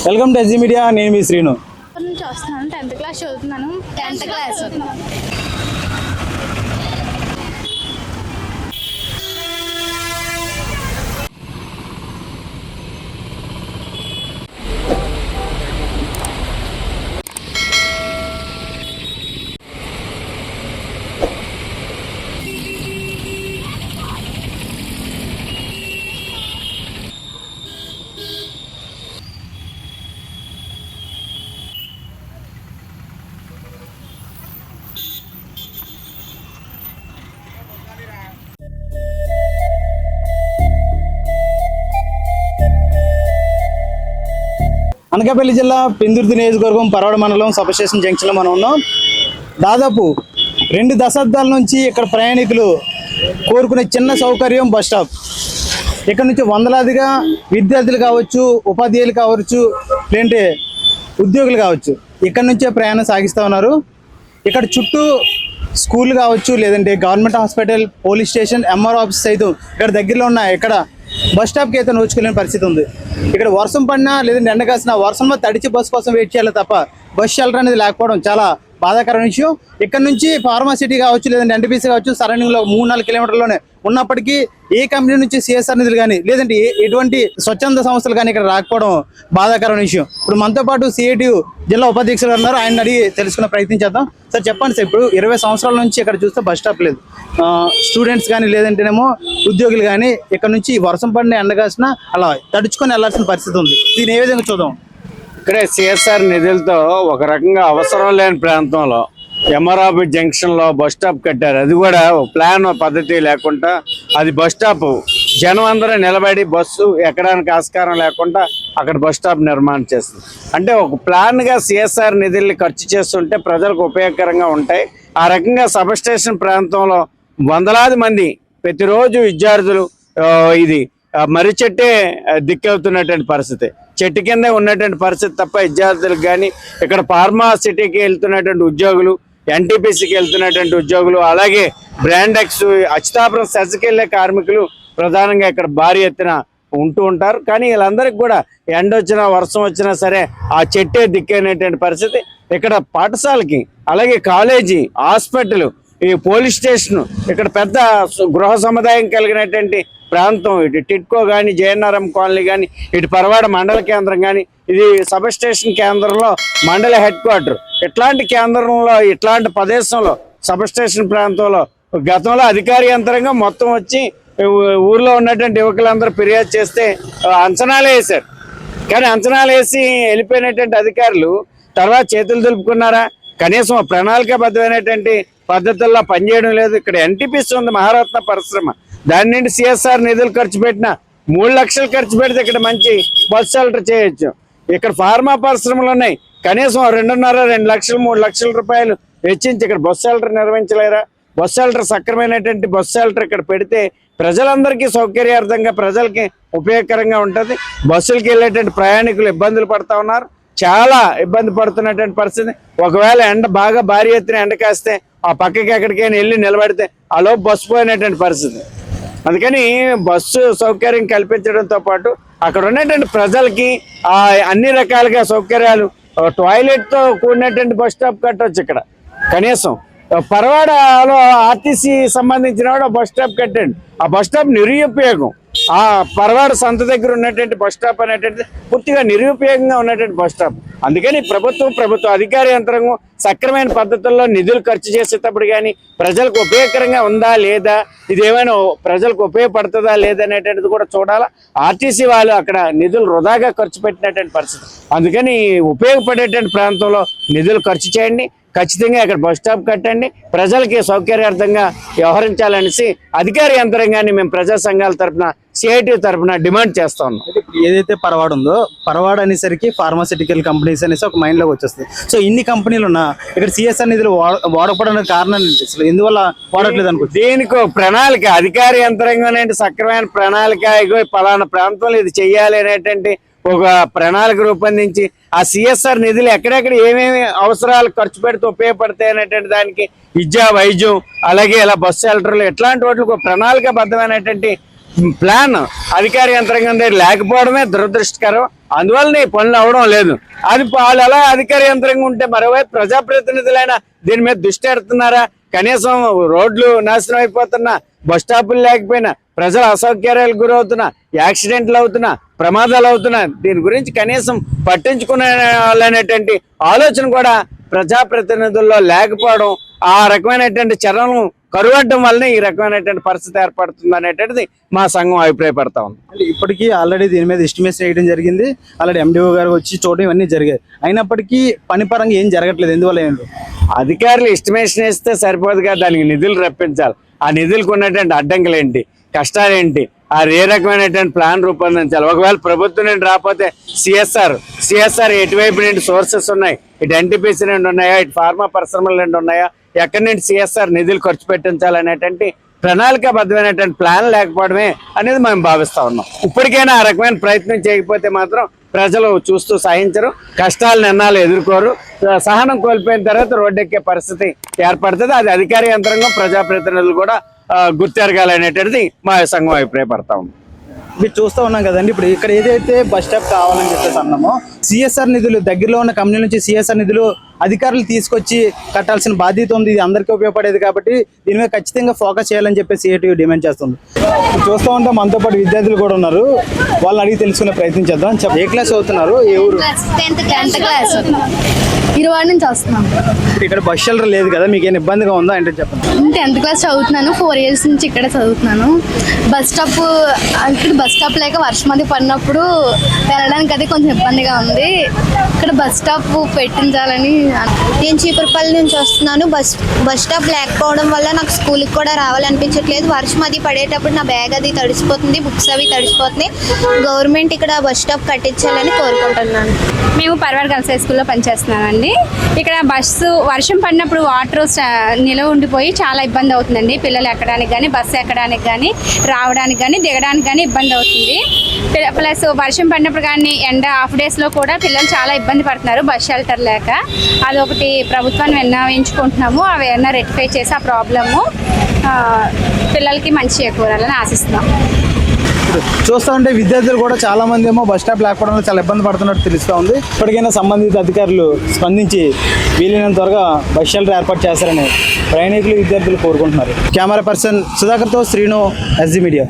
Welcome to SG media. నేను మీ శ్రీను. నుంచి వస్తున్నాను. 10th క్లాస్ చదువుతున్నాను. 10th class. అనకాపల్లి జిల్లా పెందుర్తి నియోజకవర్గం పరవాడ మండలం సబ్స్టేషన్ జంక్షన్లో మనం ఉన్నాం. దాదాపు 2 దశాబ్దాల నుంచి ఇక్కడ ప్రయాణికులు కోరుకునే చిన్న సౌకర్యం బస్ స్టాప్. ఇక్కడ నుంచి వందలాదిగా విద్యార్థులు కావచ్చు, ఉపాధ్యాయులు కావచ్చు, లేదంటే ఉద్యోగులు కావచ్చు, ఇక్కడ నుంచే ప్రయాణం సాగిస్తూ ఉన్నారు. ఇక్కడ చుట్టూ స్కూల్ కావచ్చు, లేదంటే government hospital, police station, MRO office సైతం ఇక్కడ దగ్గరలో ఉన్నాయి. ఇక్కడ బస్ స్టాప్కి అయితే నోచుకోలేని పరిస్థితి ఉంది. ఇక్కడ వర్షం పడినా లేదంటే ఎండ కాసినా వర్షంలో తడిచి బస్సు కోసం వెయిట్ చేయాలి తప్ప బస్ షెల్టర్ అనేది లేకపోవడం చాలా బాధాకరమైన విషయం. ఇక్కడ నుంచి ఫార్మాసిటీ కావచ్చు, లేదంటే ఎన్టీపీసీ కావచ్చు, సరౌండింగ్లో 3-4 కిలోమీటర్లోనే ఉన్నప్పటికీ ఏ కంపెనీ నుంచి సిఎస్ఆర్ నిధులు కానీ లేదంటే ఎటువంటి స్వచ్ఛంద సంస్థలు కానీ ఇక్కడ రాకపోవడం బాధాకరమైన విషయం. ఇప్పుడు మనతో పాటు సిఐటియు జిల్లా ఉపాధ్యక్షులు ఉన్నారు. ఆయన అడిగి తెలుసుకునే ప్రయత్నం చేద్దాం. సార్ చెప్పండి సార్, ఇప్పుడు 20 సంవత్సరాల నుంచి ఇక్కడ చూస్తే బస్ స్టాప్ లేదు. స్టూడెంట్స్ కానీ లేదంటేనేమో ఉద్యోగులు కానీ ఇక్కడ నుంచి వర్షం పడిన ఎండ కాసినా అలా తడుచుకొని వెళ్లాల్సిన పరిస్థితి ఉంది. దీన్ని ఏ విధంగా చూద్దాం? ఇక్కడే సిఎస్ఆర్ నిధులతో ఒక రకంగా అవసరం లేని ప్రాంతంలో ఎంఆర్ఆఫ్ జంక్షన్ లో బస్ స్టాప్ కట్టారు. అది కూడా ప్లాన్ పద్ధతి లేకుండా అది బస్ స్టాప్ జనం అందరూ నిలబడి బస్సు ఎక్కడానికి ఆస్కారం లేకుండా అక్కడ బస్ స్టాప్ నిర్మాణం చేస్తుంది. అంటే ఒక ప్లాన్ గా సిఎస్ఆర్ నిధుల్ని ఖర్చు చేస్తుంటే ప్రజలకు ఉపయోగకరంగా ఉంటాయి. ఆ రకంగా సబ్ స్టేషన్ ప్రాంతంలో వందలాది మంది ప్రతిరోజు విద్యార్థులు ఇది మర్రి చెట్టే దిక్కవుతున్నటువంటి పరిస్థితి, చెట్టు కింద ఉన్నటువంటి పరిస్థితి తప్ప విద్యార్థులకు కానీ ఇక్కడ ఫార్మాసిటీకి వెళ్తున్నటువంటి ఉద్యోగులు, ఎన్టీపీసీకి వెళ్తున్నటువంటి ఉద్యోగులు, అలాగే బ్రాండెక్స్ అచ్యుతాపురం సెజ్కి వెళ్ళే కార్మికులు ప్రధానంగా ఇక్కడ భారీ ఎత్తున ఉంటూ ఉంటారు. కానీ వీళ్ళందరికీ కూడా ఎండ వచ్చినా వర్షం వచ్చినా సరే ఆ చెట్టే దిక్కైనటువంటి పరిస్థితి. ఇక్కడ పాఠశాలకి, అలాగే కాలేజీ, హాస్పిటల్, ఈ పోలీస్ స్టేషన్, ఇక్కడ పెద్ద గృహ సముదాయం కలిగినటువంటి ప్రాంతం. ఇటు టిట్కో కానీ, జేఎన్ఆర్ఎం కాలనీ కానీ, ఇటు పరవాడ మండల కేంద్రం కానీ, ఇది సబ్ స్టేషన్ కేంద్రంలో మండల హెడ్ క్వార్టర్. ఇట్లాంటి కేంద్రంలో, ఇట్లాంటి ప్రదేశంలో సబ్ స్టేషన్ ప్రాంతంలో గతంలో అధికార యంత్రాంగం మొత్తం వచ్చి ఊర్లో ఉన్నటువంటి యువకులందరూ ఫిర్యాదు చేస్తే అంచనాలు వేశారు. కానీ అంచనాలు వేసి వెళ్ళిపోయినటువంటి అధికారులు తర్వాత చేతులు దులుపుకున్నారా? కనీసం ప్రణాళికాబద్ధమైనటువంటి పద్ధతుల్లో పనిచేయడం లేదు. ఇక్కడ ఎన్టీపీసీ ఉంది, మహారత్న పరిశ్రమ, దాని నుండి సిఎస్ఆర్ నిధులు ఖర్చు పెట్టిన 3 లక్షలు ఖర్చు పెడితే ఇక్కడ మంచి బస్ షెల్టర్ చేయొచ్చు. ఇక్కడ ఫార్మా పరిశ్రమలు ఉన్నాయి, కనీసం 2.5-2 లక్షలు 3 లక్షల రూపాయలు వెచ్చించి ఇక్కడ బస్ షెల్టర్ నిర్వహించలేరా? బస్ షెల్టర్ సక్రమైనటువంటి బస్ షెల్టర్ ఇక్కడ పెడితే ప్రజలందరికీ సౌకర్యార్థంగా, ప్రజలకి ఉపయోగకరంగా ఉంటుంది. బస్సులకి వెళ్ళేటువంటి ప్రయాణికులు ఇబ్బందులు పడుతూ ఉన్నారు, చాలా ఇబ్బంది పడుతున్నటువంటి పరిస్థితి. ఒకవేళ ఎండ బాగా భారీ ఎత్తున ఎండ కాస్తే ఆ పక్కకి ఎక్కడికైనా వెళ్ళి నిలబడితే ఆ లోపు బస్సు పోయినటువంటి పరిస్థితి. అందుకని బస్సు సౌకర్యం కల్పించడంతో పాటు అక్కడ ఉన్నటువంటి ప్రజలకి అన్ని రకాలుగా సౌకర్యాలు, టాయిలెట్తో కూడినటువంటి బస్ స్టాప్ కట్టవచ్చు. ఇక్కడ కనీసం పరవాడలో ఆర్టీసీ సంబంధించిన బస్ స్టాప్ కట్టండి. ఆ బస్ స్టాప్ నిరుపయోగం. ఆ పరవాడ సంత దగ్గర ఉన్నటువంటి బస్ స్టాప్ అనేటువంటి పూర్తిగా నిరుపయోగంగా ఉన్నటువంటి బస్ స్టాప్. అందుకని ప్రభుత్వ అధికార యంత్రాంగం సక్రమైన పద్ధతుల్లో నిధులు ఖర్చు చేసేటప్పుడు కానీ ప్రజలకు ఉపయోగకరంగా ఉందా లేదా, ఇది ఏమైనా ప్రజలకు ఉపయోగపడుతుందా లేదా అనేటువంటిది కూడా చూడాలా. ఆర్టీసీ వాళ్ళు అక్కడ నిధులు వృధాగా ఖర్చు పెట్టినటువంటి పరిస్థితి. అందుకని ఉపయోగపడేటువంటి ప్రాంతంలో నిధులు ఖర్చు చేయండి, ఖచ్చితంగా అక్కడ బస్ స్టాప్ కట్టండి, ప్రజలకి సౌకర్యార్థంగా వ్యవహరించాలనేసి అధికార యంత్రాంగాన్ని మేము ప్రజా సంఘాల తరఫున, సిఐటి తరఫున డిమాండ్ చేస్తా ఉన్నాం. ఏదైతే పరవాడ ఉందో, పరవాడ అనేసరికి ఫార్మాసిటికల్ కంపెనీస్ అనేసి ఒక మైండ్లోకి వచ్చేస్తుంది. సో ఇన్ని కంపెనీలు ఉన్నా ఇక్కడ సిఎస్ఆర్ నిధులు వాడకపోవడానికి కారణం అసలు ఎందువల్ల వాడట్లేదు అనుకో? దీనికి ప్రణాళిక, అధికార యంత్రాంగం అనేది సక్రమైన ప్రణాళిక, ఇగో పలానా ప్రాంతంలో ఇది చెయ్యాలి అనేటువంటి ఒక ప్రణాళిక రూపొందించి ఆ సిఎస్ఆర్ నిధులు ఎక్కడెక్కడ ఏమేమి అవసరాలు ఖర్చు పెడితే ఉపయోగపడతాయి అనేటువంటి దానికి విద్య, వైద్యం, అలాగే ఇలా బస్సు షెల్టర్లు, ఇట్లాంటి వాటికి ప్రణాళికాబద్ధమైనటువంటి ప్లాన్ అధికార యంత్రాంగం దగ్గర లేకపోవడమే దురదృష్టకరం. అందువల్ల ఈ పనులు అవడం లేదు. అది వాళ్ళు ఎలా అధికార యంత్రాంగం ఉంటే మరోవైపు ప్రజాప్రతినిధులైనా దీని మీద దృష్టి పెడుతున్నారా? కనీసం రోడ్లు నాశనం అయిపోతున్నా, బస్ స్టాపులు లేకపోయినా, ప్రజలు అసౌకర్యాలకు గురవుతున్నా, యాక్సిడెంట్లు అవుతున్నా, ప్రమాదాలు అవుతున్నా, దీని గురించి కనీసం పట్టించుకునేటువంటి ఆలోచన కూడా ప్రజాప్రతినిధుల్లో లేకపోవడం, ఆ రకమైనటువంటి చర్యలను కరువడ్డం వల్లనే ఈ రకమైనటువంటి పరిస్థితి ఏర్పడుతుంది అనేటువంటిది మా సంఘం అభిప్రాయపడతా ఉంది. అంటే ఇప్పటికీ ఆల్రెడీ దీని మీద ఎస్టిమేషన్ వేయడం జరిగింది. ఆల్రెడీ ఎండిఓ గారు వచ్చి చూడడం ఇవన్నీ జరిగాయి. అయినప్పటికీ పని పరంగా ఏం జరగట్లేదు. ఎందువల్ల ఏంటో అధికారులు ఎస్టిమేషన్ వేస్తే సరిపోదుగా, దానికి నిధులు రప్పించాలి. ఆ నిధులకు ఉన్నటువంటి అడ్డంకులు ఏంటి, కష్టాలు ఏంటి, ఆ ఏ రకమైనటువంటి ప్లాన్ రూపొందించాలి. ఒకవేళ ప్రభుత్వం నుండి రాకపోతే సిఎస్ఆర్ ఎటువైపు నుండి సోర్సెస్ ఉన్నాయి, ఇటు ఎన్టీపీసీ నుండి ఉన్నాయా, ఇటు ఫార్మా పరిశ్రమల నుండి ఉన్నాయా, ఎక్కడి నుండి సిఎస్ఆర్ నిధులు ఖర్చు పెట్టించాలనేటువంటి ప్రణాళికాబద్ధమైనటువంటి ప్లాన్ లేకపోవడమే అనేది మేము భావిస్తా ఉన్నాం. ఇప్పటికైనా ఆ రకమైన ప్రయత్నం చేయకపోతే మాత్రం ప్రజలు చూస్తూ సహించరు, కష్టాలను ఎన్నాళ్ళు ఎదుర్కోరు. సహనం కోల్పోయిన తర్వాత రోడ్డెక్కే పరిస్థితి ఏర్పడుతుంది. అది అధికార యంత్రాంగం, ప్రజాప్రతినిధులు కూడా గుర్తెరగాలనేటువంటిది మా సంఘం అభిప్రాయపడతా ఉంది. మీరు చూస్తూ ఉన్నాం కదండి, ఇప్పుడు ఇక్కడ ఏదైతే బస్ స్టాప్ కావాలని చెప్పేసి అన్నామో, సిఎస్ఆర్ నిధులు దగ్గరలో ఉన్న కంపెనీ నుంచి సిఎస్ఆర్ నిధులు అధికారులు తీసుకొచ్చి కట్టాల్సిన బాధ్యత ఉంది. ఇది అందరికీ ఉపయోగపడేది కాబట్టి దీని మీద ఖచ్చితంగా ఫోకస్ చేయాలని చెప్పేసి సిఐటియు డిమాండ్ చేస్తుంది. చూస్తూ ఉంటే మనతో పాటు విద్యార్థులు కూడా ఉన్నారు. వాళ్ళని అడిగి తెలుసుకునే ప్రయత్నం చేద్దాం. ఏ క్లాస్ అవుతున్నారు? ఏ ఊరు? 10th class. 20 నుంచి వస్తున్నాం. ఇక్కడ బస్ షెల్టర్ లేదు కదా, మీకు ఏమైనా ఇబ్బందిగా ఉందా అంటే చెప్పండి. 10th క్లాస్ చదువుతున్నాను. 4 years నుంచి ఇక్కడ చదువుతున్నాను. బస్ స్టాప్ లేక వర్షం అది పడినప్పుడు వెళ్ళడానికి అది కొంచెం ఇబ్బందిగా ఉంది. ఇక్కడ బస్ స్టాప్ పెట్టించాలని. నేను చీపురుపల్లి నుంచి వస్తున్నాను. బస్ స్టాప్ లేకపోవడం వల్ల నాకు స్కూల్కి కూడా రావాలనిపించట్లేదు. వర్షం అది పడేటప్పుడు నా బ్యాగ్ అది తడిసిపోతుంది, బుక్స్ అవి తడిసిపోతున్నాయి. గవర్నమెంట్ ఇక్కడ బస్ స్టాప్ కట్టించాలని కోరుకుంటున్నాను. మేము పర్వార్ గర్ల్స్ హై స్కూల్లో పనిచేస్తున్నామండి. ఇక్కడ వర్షం పడినప్పుడు వాటర్ నిలవ ఉండిపోయి చాలా ఇబ్బంది అవుతుందండి. పిల్లలు ఎక్కడానికి కానీ, బస్సు ఎక్కడానికి కానీ, రావడానికి కానీ, దిగడానికి కానీ ఇబ్బంది అవుతుంది. ప్లస్ వర్షం పడినప్పుడు కానీ ఎండ హాఫ్ డేస్లో కూడా పిల్లలు చాలా ఇబ్బంది పడుతున్నారు బస్ షెల్టర్ లేక. అదొకటి ప్రభుత్వాన్ని విన్నవించుకుంటున్నాము. అవి ఏమన్నా రెక్టిఫై చేసి ఆ ప్రాబ్లము పిల్లలకి మంచి చేకూరాలని ఆశిస్తున్నాం. చూస్తూ ఉంటే విద్యార్థులు కూడా చాలా మంది ఏమో బస్ స్టాప్ లేకపోవడంలో చాలా ఇబ్బంది పడుతున్నట్టు తెలుస్తూ ఉంది. ఇప్పటికైనా సంబంధిత అధికారులు స్పందించి వీలైనంత త్వరగా బస్ షెల్టర్ ఏర్పాటు చేస్తారని ప్రయాణికులు, విద్యార్థులు కోరుకుంటున్నారు. కెమెరా పర్సన్ సుధాకర్తో శ్రీను, ఎస్జీ మీడియా.